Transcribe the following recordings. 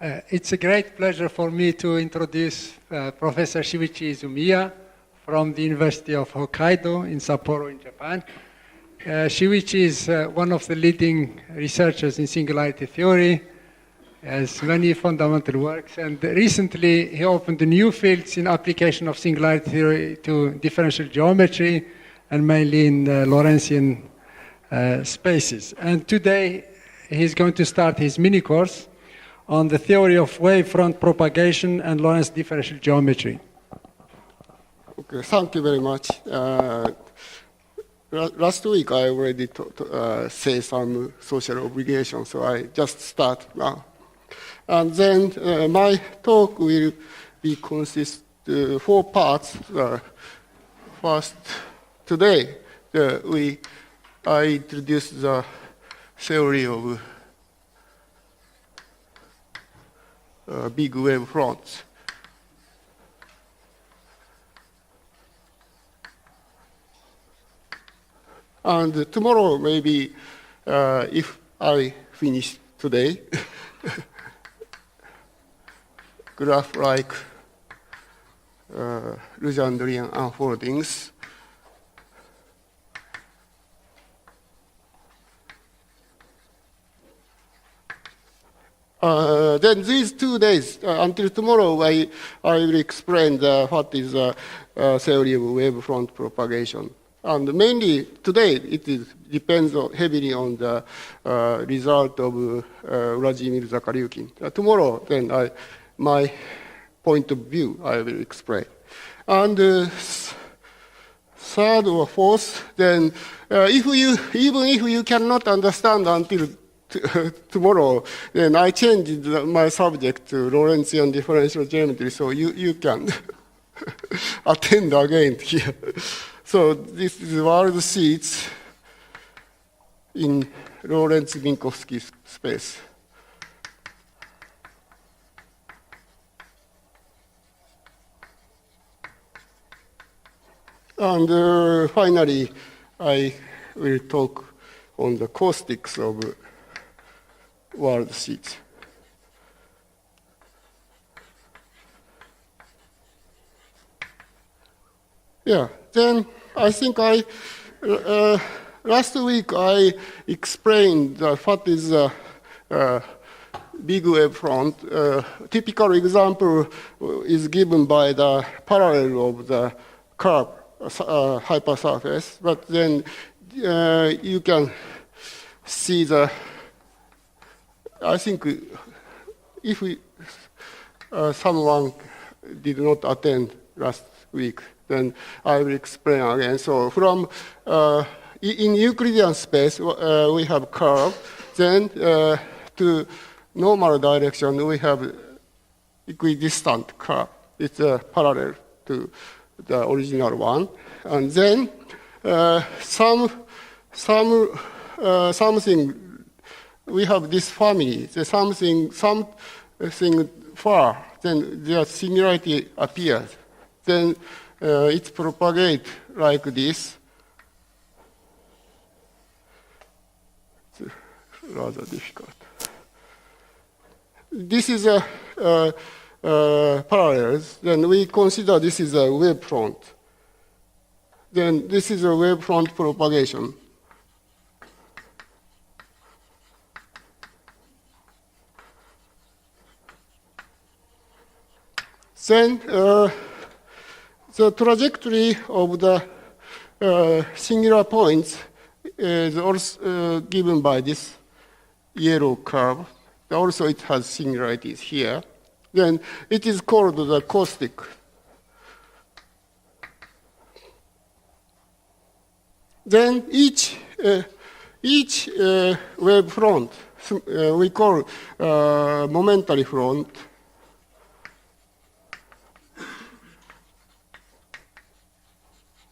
It's a great pleasure for me to introduce Professor Shuichi Yzumyia from the University of Hokkaido in Sapporo in Japan. Shuichi is one of the leading researchers in singularity theory, has many fundamental works, and recently he opened new fields in application of singularity theory to differential geometry and mainly in Lorentzian spaces. And today he's going to start his mini course on the theory of wavefront propagation and Lorentz differential geometry. Okay, thank you very much. Last week I already say some social obligations, so I just start now. And then my talk will be consist 4 parts. First, today I introduce the theory of big wave fronts. And tomorrow, maybe, if I finish today, graph like Legendrian unfoldings. Then these 2 days, until tomorrow, I will explain what is the theory of wavefront propagation. And mainly today, it depends heavily on the result of Vladimir Zakharyukin. Tomorrow, then my point of view, I will explain. And third or fourth, then even if you cannot understand until tomorrow, then I changed my subject to Lorentzian differential geometry, so you can attend again here. So this is world seats in Lorentz-Minkowski space. And finally, I will talk on the caustics of world seats. Yeah, then I think last week I explained what is big wave front. Typical example is given by the parallel of the curve hypersurface, but then you can see I think if someone did not attend last week, then I will explain again. So from in Euclidean space, we have curve. Then to normal direction, we have equidistant curve. It's parallel to the original one. And then something, we have this family, something far, then the singularity appears. Then it propagates like this. It's rather difficult. This is a parallels. Then we consider this is a wave front. Then this is a wave front propagation. Then the trajectory of the singular points is also given by this yellow curve. Also, it has singularities here. Then it is called the caustic. Then each wave front we call momentary front.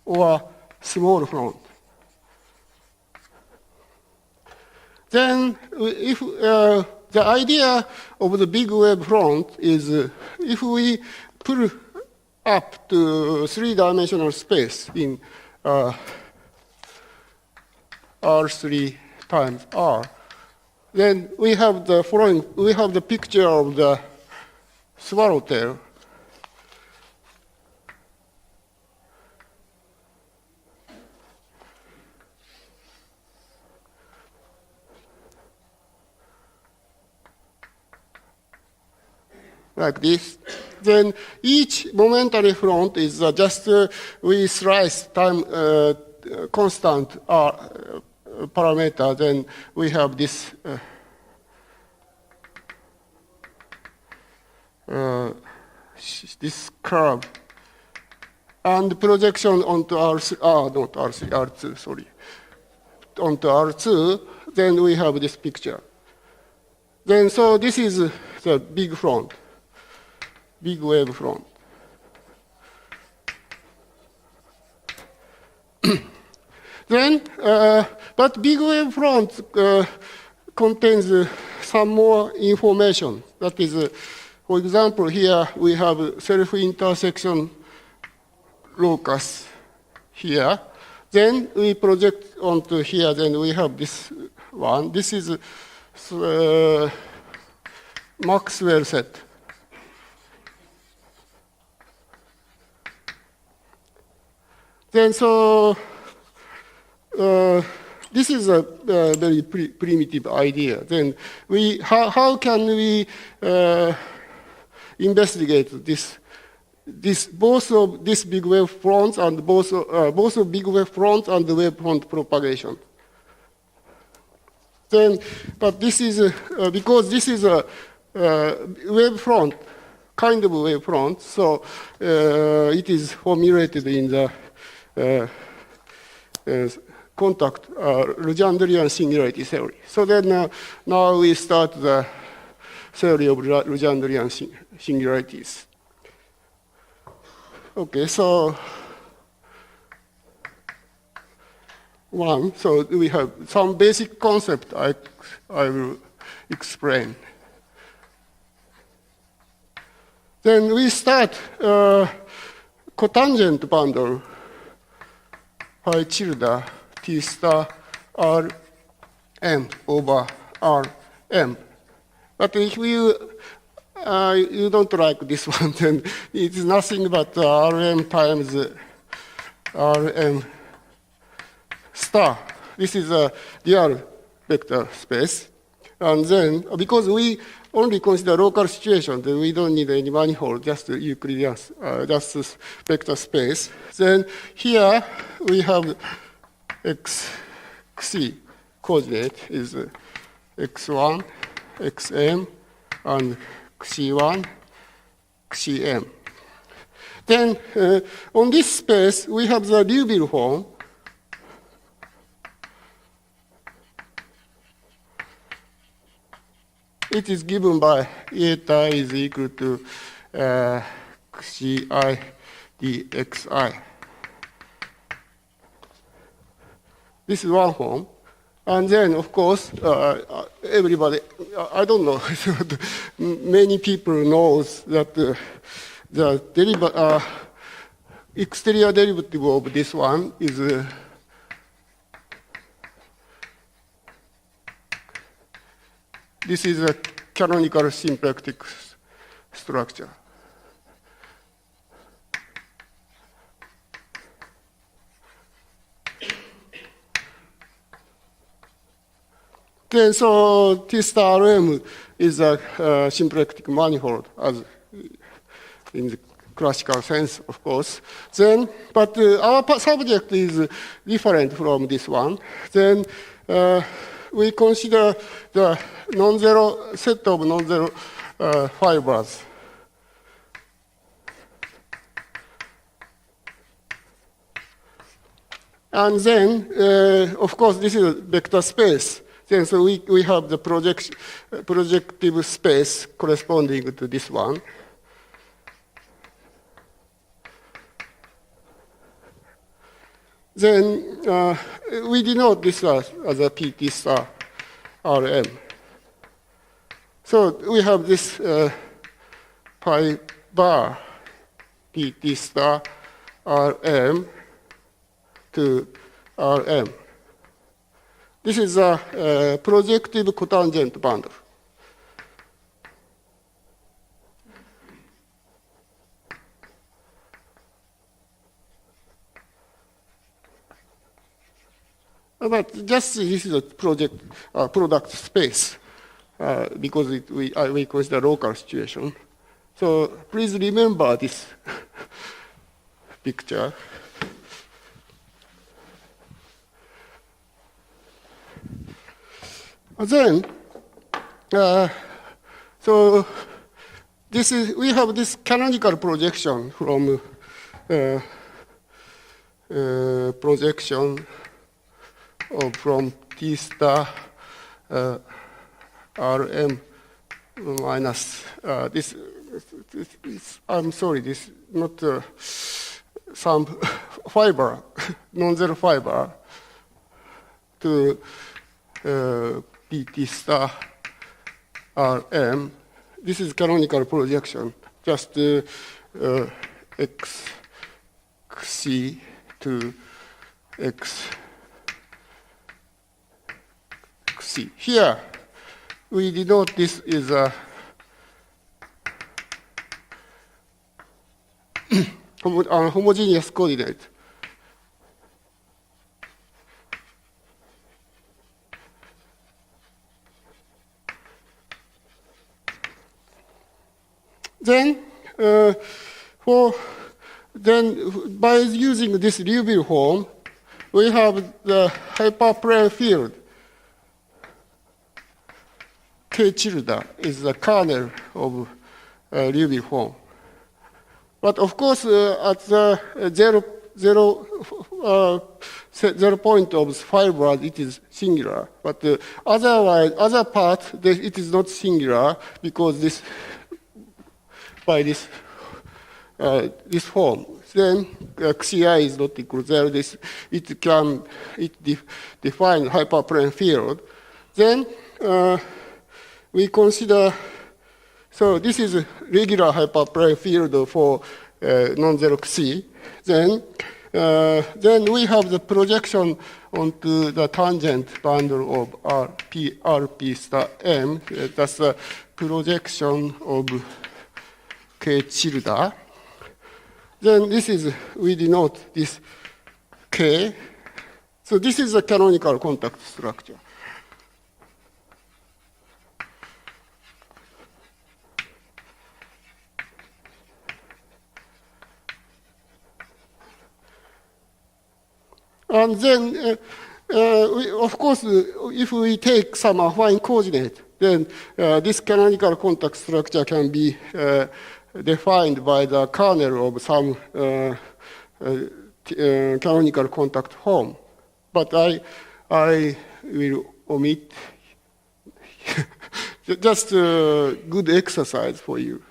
Or small front. Then, if the idea of the big wave front is if we pull up to 3-dimensional space in R3 times R, Then we have the following, we have the picture of the swallowtail. Like this. Then each momentary front is just we slice time constant parameter. Then we have this this curve and projection onto R3, not R3, R2, sorry, onto R2. Then we have this picture. Then so this is the big front. Big wave front. Then, but big wave front contains some more information. That is, for example, here we have self-intersection locus here. Then we project onto here, then we have this one. This is Maxwell set. Then so this is a very primitive idea. Then how can we investigate this both of this big wave fronts and both of big wave fronts and the wave front propagation? Then, but this is because this is a wave front, kind of wave front, so it is formulated in the contact Legendrian singularity theory. So then now we start the theory of Legendrian singularities. Okay, so so we have some basic concept I will explain. Then we start cotangent bundle phi tilde T star R M over R M. But if you don't like this one, then it is nothing but Rm times Rm star. This is a real vector space. And then, because we only consider local situation, then we don't need any manifold, just Euclidean, just vector space. Then here we have xc coordinate is x1, xm, and xc1, xm. Then on this space, we have the Liouville form. It is given by eta is equal to xi dxi. This is one form. And then, of course, everybody, I don't know, many people knows that the exterior derivative of this one is this is a canonical symplectic structure. Then, so T star Rm is a symplectic manifold, as in the classical sense, of course. Then, but our subject is different from this one. Then we consider the non-zero set of non-zero fibers. And then, of course, this is a vector space. Then, so we have the projective space corresponding to this one. Then we denote this as a PT star Rm. So we have this pi bar PT star Rm to Rm. This is a projective cotangent bundle. But just this is a product space because we consider local situation. So please remember this picture. Then, so we have this canonical projection from from T star Rm minus this. I'm sorry, this not some fiber, non-zero fiber to Pt star Rm. This is canonical projection. Just xc to xc. Here, we denote this is a homogeneous coordinate. Then, by using this Liouville form, we have the hyperplane field. K tilde is the kernel of Liouville form. But of course, at the zero point of fiber, it is singular. But other part, it is not singular because this by this form. Then xi is not equal to 0. It define hyperplane field. Then we consider. So this is a regular hyperplane field for non-zero xi. Then we have the projection onto the tangent bundle of Rp star m. That's the projection of K tilde. Then this is, we denote this K. So this is a canonical contact structure. And then, of course, if we take some affine coordinate, then this canonical contact structure can be defined by the kernel of some canonical contact form. But I will omit just a good exercise for you.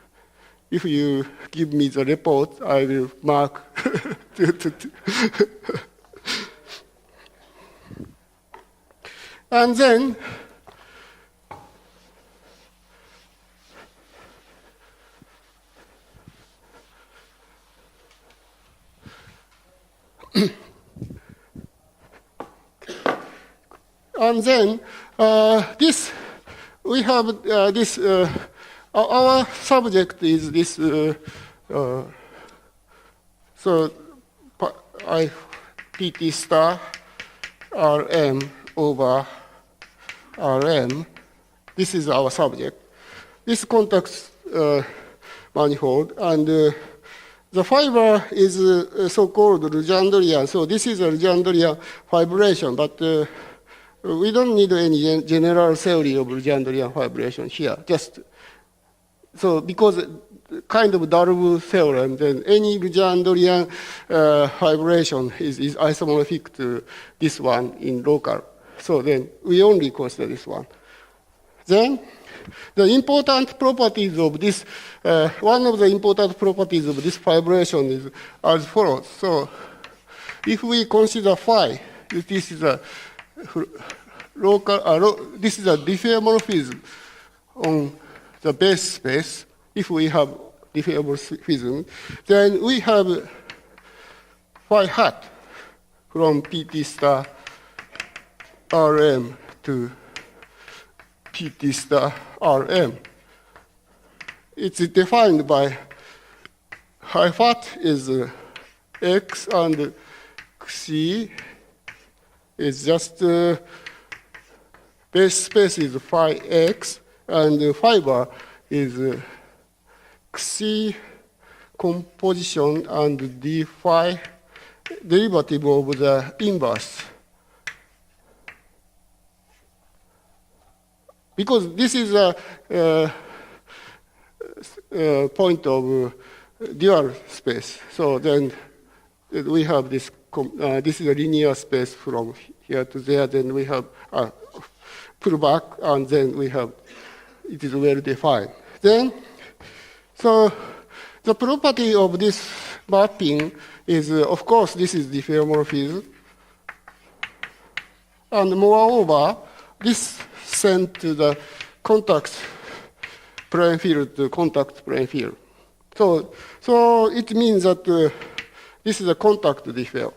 If you give me the report, I will mark. And then, this, we have this, our subject is this, so I Pt star Rm over Rm. This is our subject. This contact manifold, and the fiber is so-called Legendrian. So this is a Legendrian vibration, but we don't need any general theory of Legendrian vibration here. Just so because kind of Darboux theorem, then any Legendrian vibration is isomorphic to this one in local. So then we only consider this one. Then the important properties of this, one of the important properties of this vibration is as follows. So if we consider phi, this is a local, this is a diffeomorphism on the base space. If we have diffeomorphism, then we have phi hat from Pt star Rm to Pt star Rm. It's defined by phi fat is x and c is just base space is phi x and fiber is c composition and d phi derivative of the inverse. Because this is a point of dual space. So then we have this, this is a linear space from here to there. Then we have pull back, and then we have, it is well defined. Then, so the property of this mapping is, of course, this is diffeomorphism. And moreover, this sent to the contact plane field to contact plane field. So it means that this is a contact diffeom.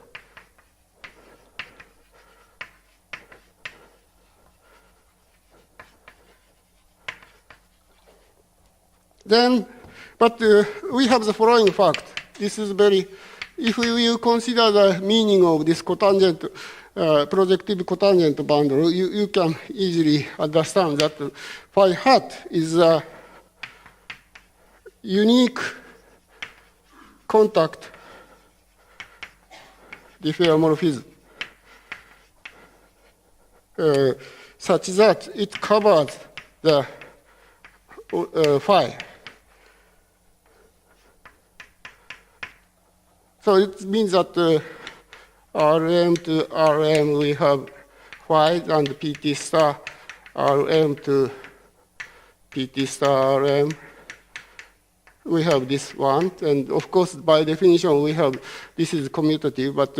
Then, but we have the following fact. This is very, if we will consider the meaning of this cotangent, projective cotangent bundle, you can easily understand that phi hat is a unique contact diffeomorphism such that it covers the phi. So it means that Rm to Rm we have phi and Pt star Rm to Pt star Rm. We have this one, and of course, by definition, we have this is commutative, but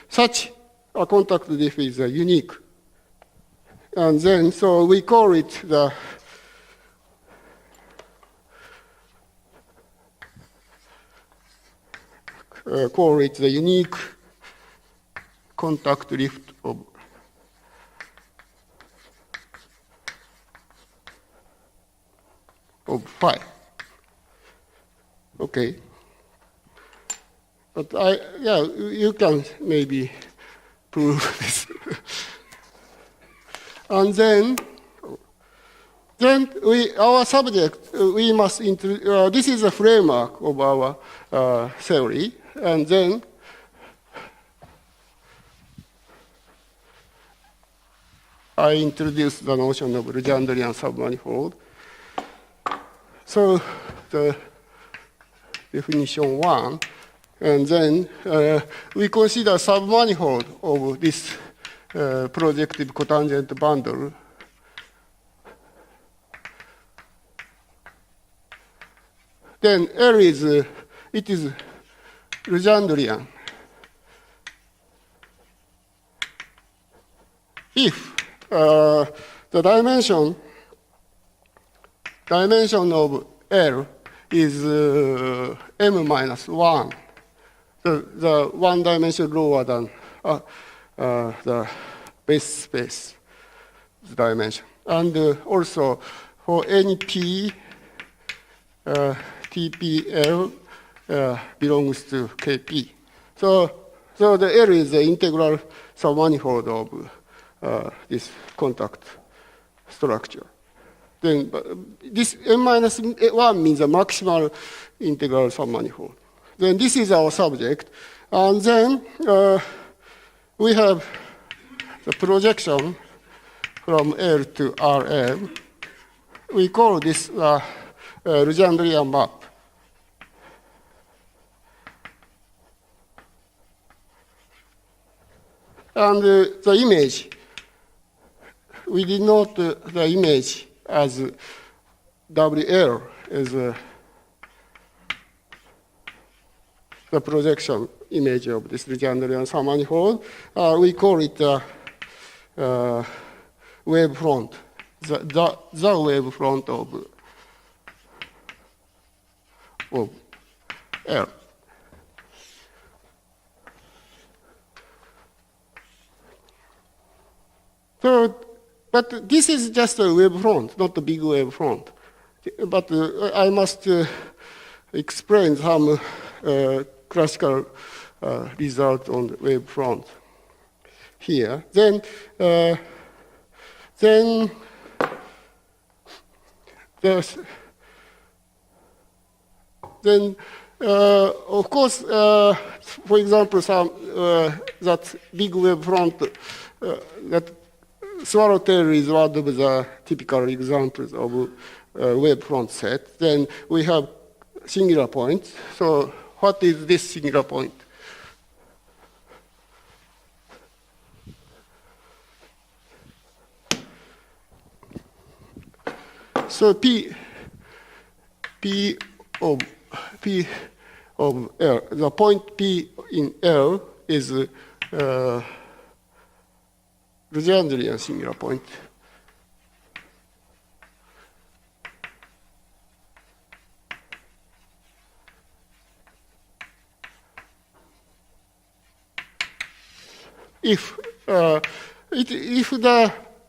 such a contact diff is unique. And then, so we call it the unique contact drift of phi. Okay. But yeah, you can maybe prove this. And then our subject, we must, this is a framework of our theory. And then I introduced the notion of Legendrian submanifold. So the definition one, and then we consider submanifold of this projective cotangent bundle. Then L is, it is Legendrian. If the dimension of L is m minus 1, the one dimension lower than the base space dimension. And also for any p, TPL belongs to Kp. So the L is the integral submanifold of this contact structure. Then this m minus 1 means a maximal integral submanifold. Then this is our subject. And then we have the projection from L to Rm. We call this Legendrian map. And the image, we denote the image as WL as the projection image of this Legendrian submanifold. We call it wave front, the wave front of L. So, but this is just a wave front, not a big wave front. But I must explain some classical result on the wave front here. Then of course, for example, some that big wave front, that swallowtail is one of the typical examples of wave front set. Then we have singular points. So what is this singular point? So P of L, the point P in L is Legendrian singular point. If the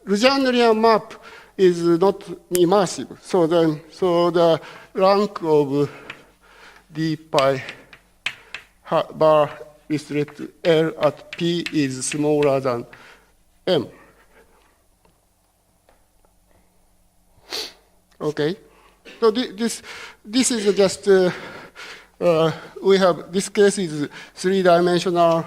Legendrian map is not immersive, so the rank of d pi bar with respect to L at P is smaller than M. Okay, so this is just we have this case is three-dimensional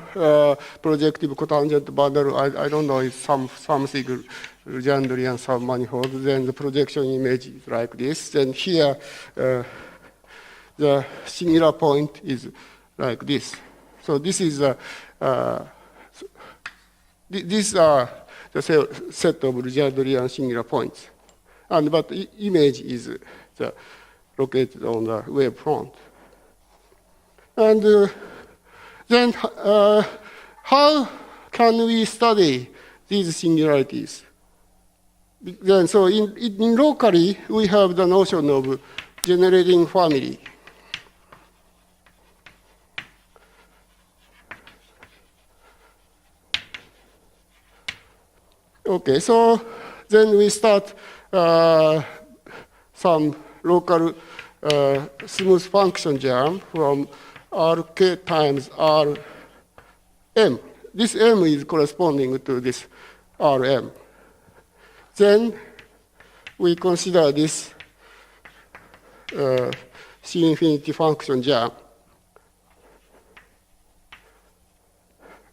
projective cotangent bundle. I don't know, it's something Legendrian submanifold. Then the projection image is like this. Then here the singular point is like this. So this is these are the set of Legendrian singular points, but image is located on the wave front. And then how can we study these singularities? Then, so in locally, we have the notion of generating family. Okay, so then we start some local smooth function germ from Rk times Rm. This m is corresponding to this Rm. Then we consider this C infinity function germ.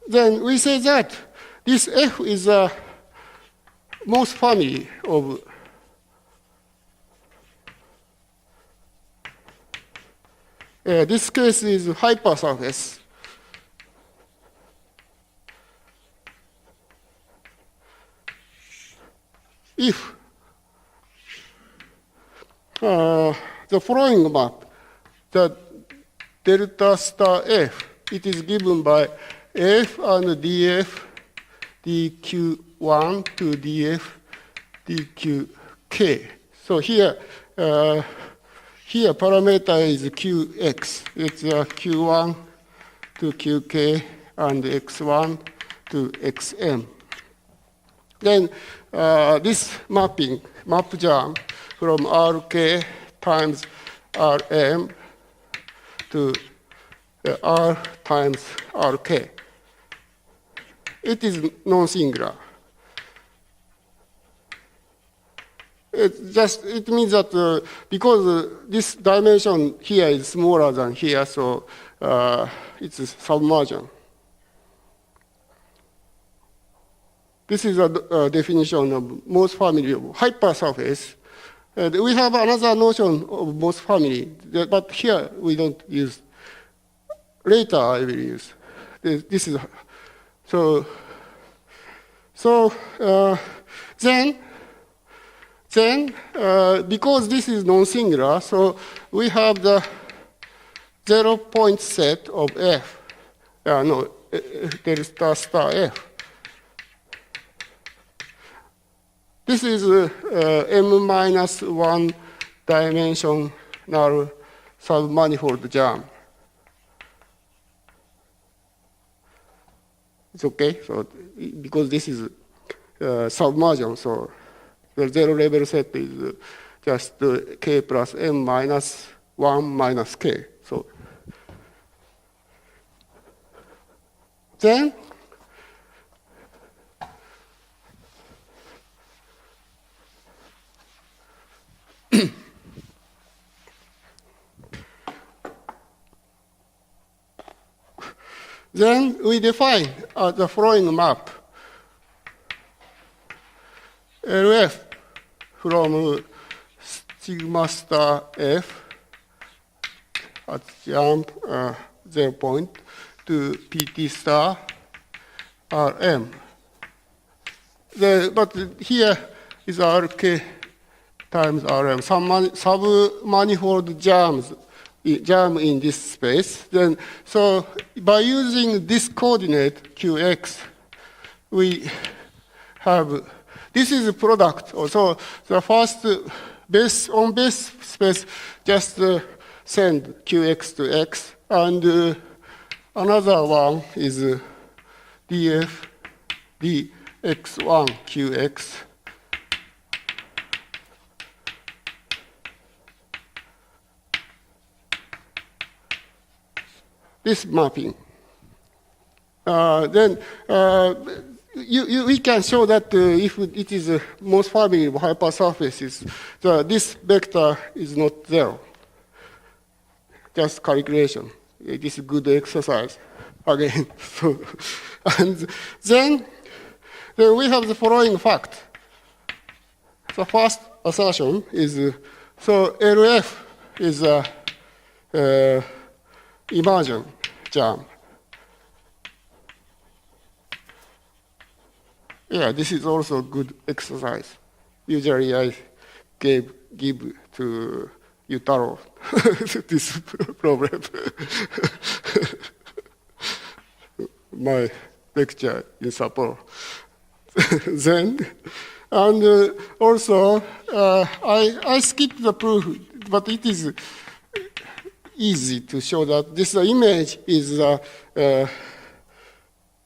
Then we say that this F is a most family of this case is hypersurface. If the following map, the delta star F, it is given by F and df dq1 to df dqk. So here parameter is qx. It's q1 to qk and x1 to xm. Then this map germ from Rk times Rm to R times Rk. It is non-singular. It means that because this dimension here is smaller than here, so it's a submersion. This is a definition of most family of hypersurface. We have another notion of most family, but here we don't use. Later I will use. This is then because this is non-singular, so we have the 0-point set of F. Delta star F. This is m-1 dimensional submanifold germ. It's okay. So because this is submersion. So the zero level set is just k plus m minus 1 minus k. So then then we define the following map. LF from sigma star f at jump 0 point to pt star rm. But here is rk times rm, some sub-manifold jam in this space. Then, so by using this coordinate qx, we have, this is a product. So the first on base space, just send qx to x, and another one is df dx1 qx. This mapping. Then we can show that if it is a most family of hypersurfaces, this vector is not zero. Just calculation. This is good exercise again. So, and then we have the following fact. The first assertion is so LF is a immersion jam. Yeah, this is also good exercise. Usually I give to Yutaro this problem. My lecture in Sapporo. Then, and also I skipped the proof, but it is easy to show that this image is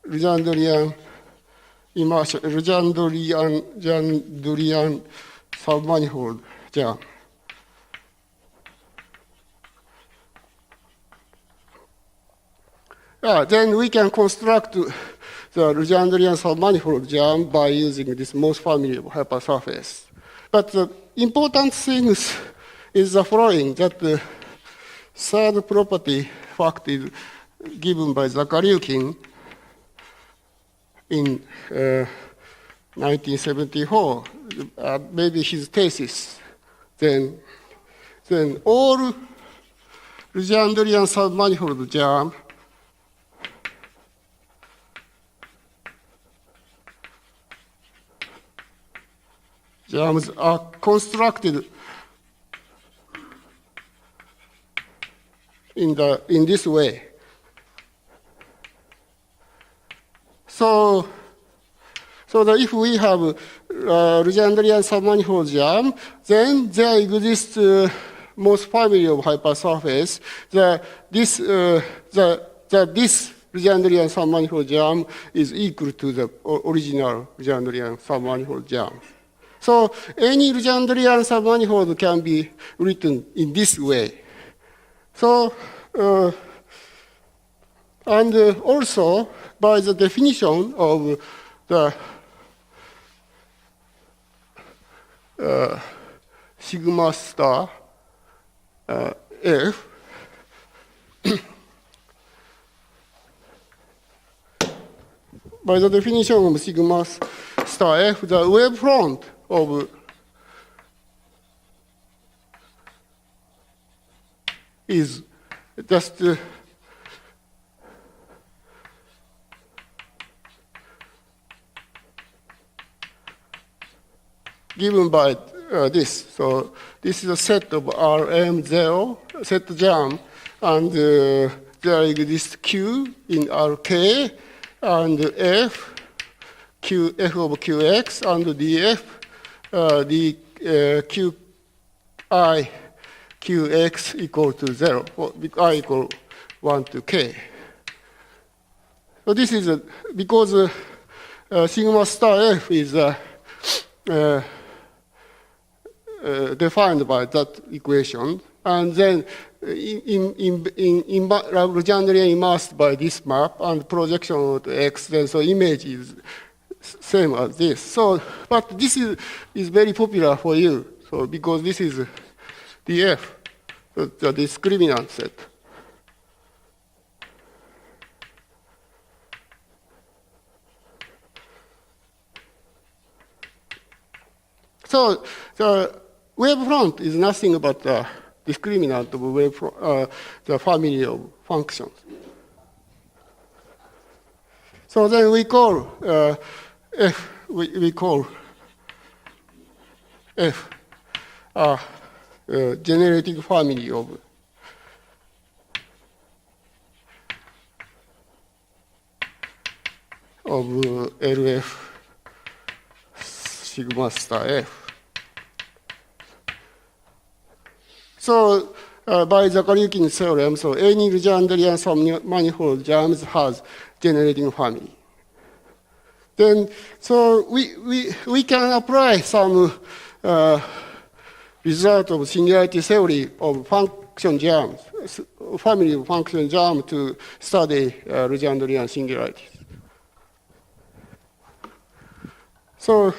Legendrian immersion, Legendrian submanifold jam. Then we can construct the Legendrian submanifold jam by using this most family of hypersurface. But the important thing is the following, that the third property fact is given by Zakariukin in 1974, maybe his thesis. Then all Legendrian submanifold jams are constructed in this way. So that if we have Legendrian submanifold jam, then there exists most family of hypersurface. This Legendrian submanifold jam is equal to the original Legendrian submanifold jam. So any Legendrian submanifold can be written in this way. So, and also by the definition of the sigma star f, by the definition of sigma star f, the wavefront of is just given by this. So this is a set of Rm0, set jam, and there exists Q in Rk, and F of Qx, and dF, Qi Qx equal to 0, I equal 1 to k. So this is because sigma star F is defined by that equation, and then Legendre immersed by this map and projection to X, then so image is same as this. So, but this is very popular for you, so because this is the F, the discriminant set. So the wavefront is nothing but the discriminant of the family of functions. So then we call F, we call F generating family of LF sigma star F. So by Zakariukin's theorem, so any Legendrian submanifold germs has generating family. Then, so we can apply some result of singularity theory of function germs, family of function germs to study Legendrian singularities. So,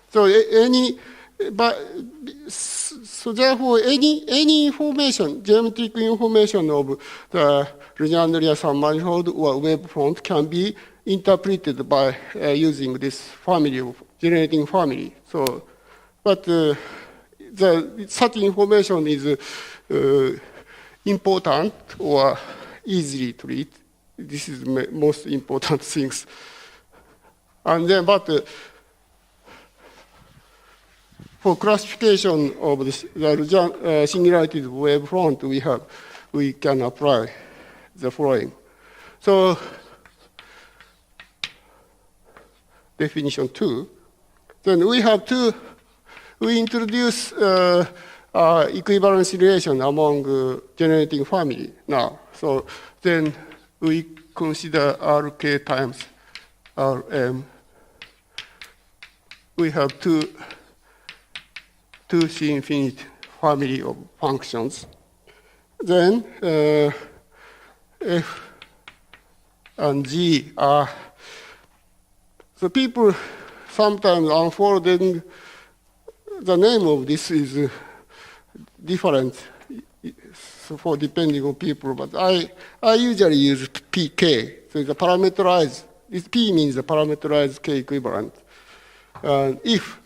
so therefore, any information, geometric information of the Legendrian submanifold or wavefront can be interpreted by using this family of generating family. So, but such information is important or easily to read. This is the most important things. And then, but for classification of the singularities of wavefront, we can apply the following. So, definition 2. Then we have we introduce equivalence relation among generating family now. So then we consider Rk times Rm. We have two C infinite family of functions. Then F and G are, so people sometimes unfolding the name of this is different for depending on people, but I usually use PK. So it's a parameterized, this P means the parameterized K equivalent. If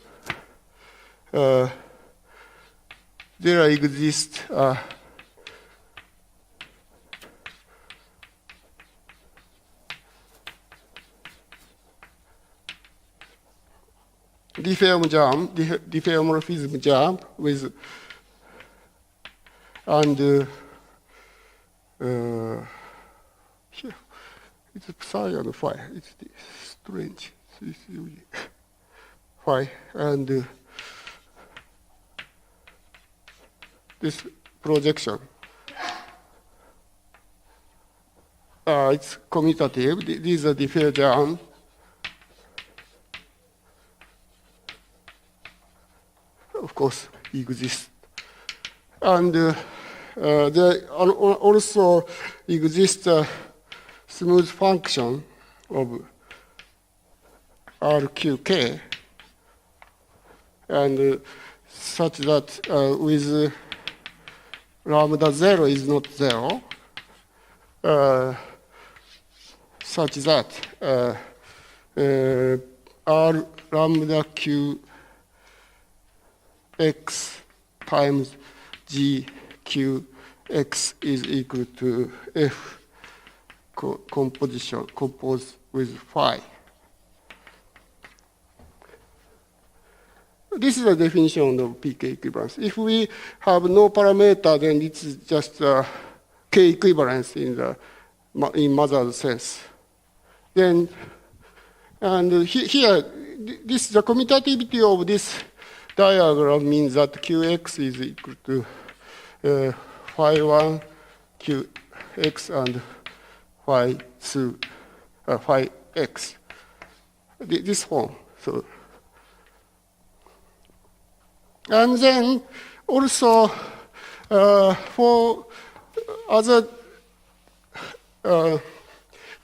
there exists diffeomorphism germ with and here it's psi and phi. It's strange. It's really phi and this projection. It's commutative. These are differ germ. Of course, exist. And there also exists a smooth function of RQK, and such that with lambda 0 is not 0, such that R lambda Q X times G Q X is equal to F composed with phi. This is the definition of PK equivalence. If we have no parameter, then it's just K equivalence in Mazur's sense. Then, and here, this the commutativity of this diagram means that Qx is equal to phi 1 Qx and phi to phi x. This form. So, and then also for other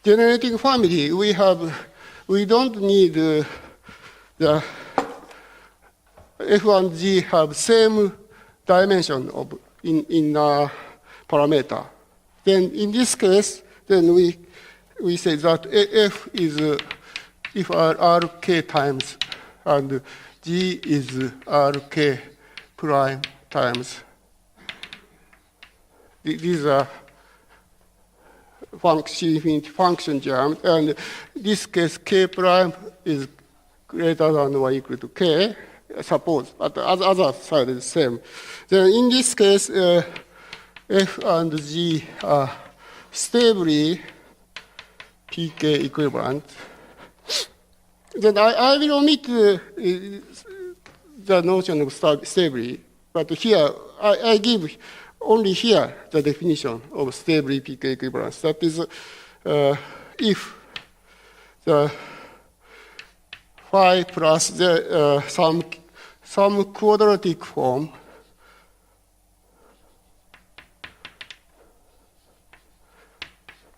generating family, we don't need the F and G have same dimension of in parameter. Then in this case, then we say that F is if RK times and G is RK prime times. These are function terms, and this case K prime is greater than or equal to K, suppose, but the other side is the same. Then in this case, F and G are stably PK equivalent. Then I will omit the notion of stably, but here I give only here the definition of stably PK equivalence. That is, if the phi plus the some quadratic form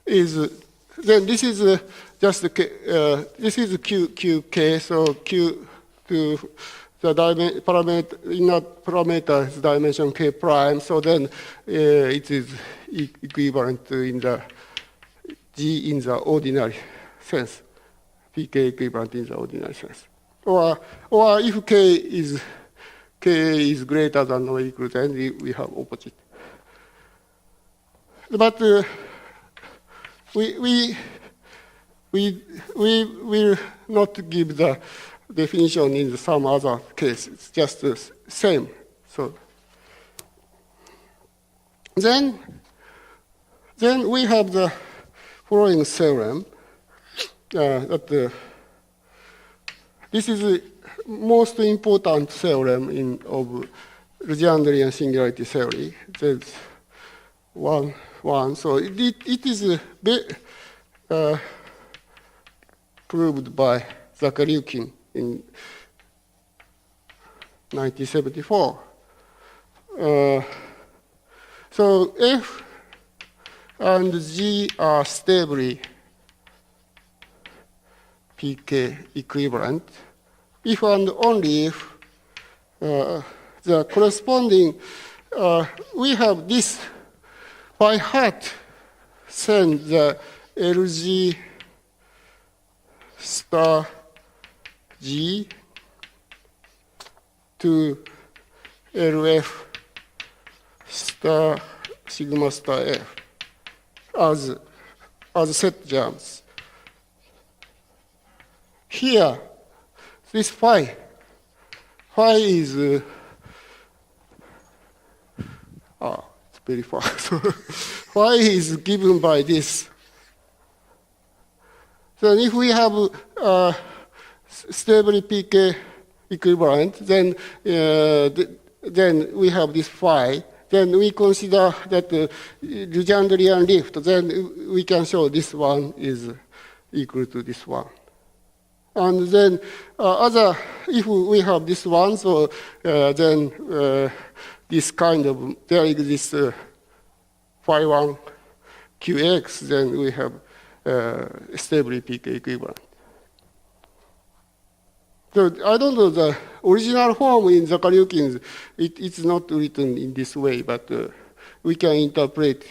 is, then this is just this is QK, so Q to the parameter, inner parameter is dimension K prime, so then it is equivalent in the G in the ordinary sense, PK equivalent in the ordinary sense. Or if K is greater than or equal, then we have opposite. But we will not give the definition in some other case. It's just the same. So then we have the following theorem. This is the most important theorem of Legendrian singularity theory. There's one. So it is proved by Zakharyukin in 1974. So F and G are stably PK equivalent if and only if the corresponding, we have this phi hat send the LG star G to LF star sigma star F as set germs. Here, this phi is it's very far. So phi is given by this. So if we have stable PK equivalent, then we have this phi. Then we consider that Legendrian lift. Then we can show this one is equal to this one. And then if we have this one, so then this kind of, there exists phi 1 qx, then we have stably PK equivalent. So I don't know the original form in Zakharyukin's, it's not written in this way, but we can interpret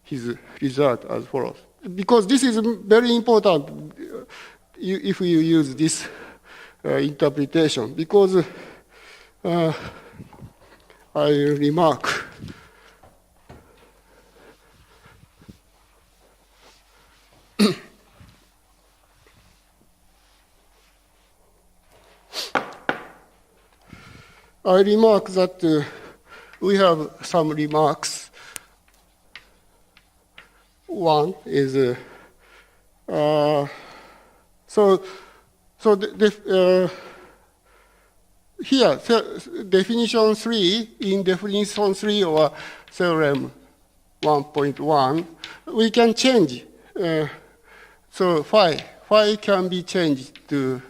his result as follows. Because this is very important if you use this interpretation, because I remark that we have some remarks. One is here definition 3 in definition 3 or theorem 1.1 we can change So phi can be changed to